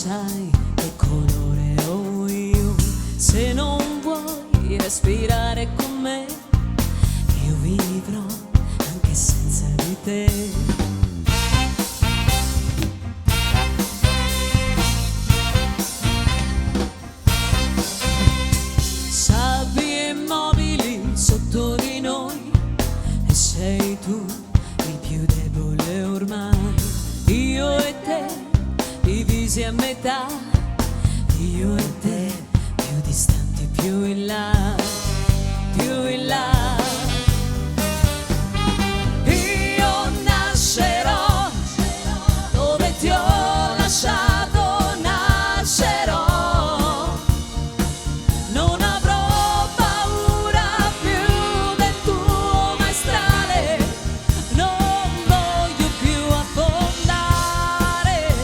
sai che colore ho io. Se non vuoi respirare con me, io vivrò anche senza di te. Sabbie e mobili sotto di noi, e sei tu il più debole ormai. Io e te divisi a metà, io e te più distanti, più in là, più in là. Io nascerò dove ti ho lasciato, nascerò. Non avrò paura più del tuo maestrale, non voglio più affondare.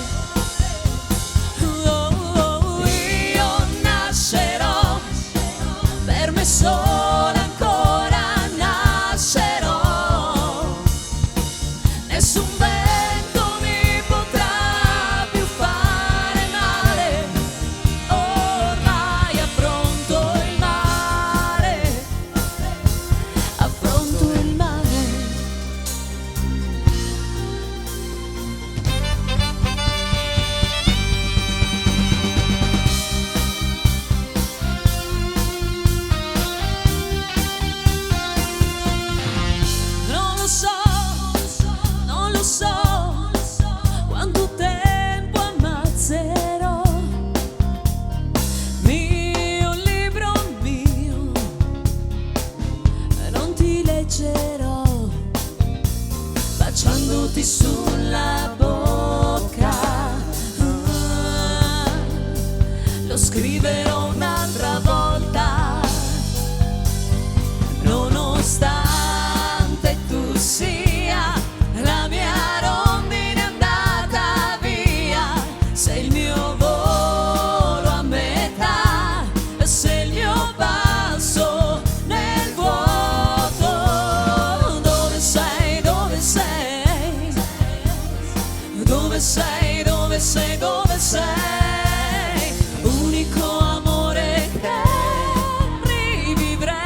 Io nascerò, per me sola ancora nascerò. Nessun vento mi potrà più fare male, ormai affronto il mare, affronto il mare. Non lo so quanto tempo ammazzerò. Mio libro mio, non ti leggerò, baciandoti sulla bocca. Lo scriverò un'altra volta, nonostante tu sia la mia rondine andata via. Sei il mio volo a metà, sei il mio passo nel vuoto. Dove sei, dove sei? Dove sei, dove sei, dove sei? Unico amore che rivivrei.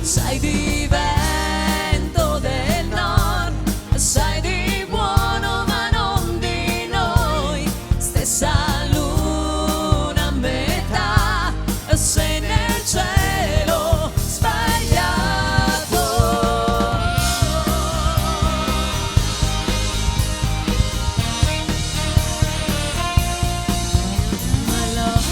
Sai di vento del nord, sai di buono ma non di noi. Stessa luna a metà, sei nel cielo sbagliato. My love.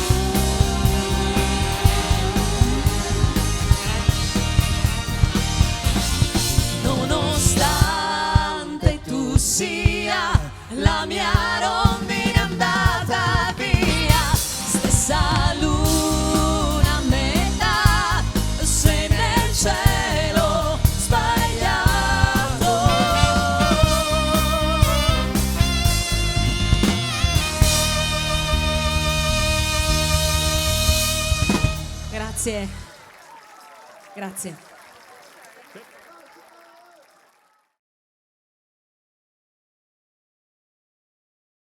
Nonostante tu sia la mia rondine andata via, stessa luna a metà, sei nel cielo sbagliato. Grazie, grazie.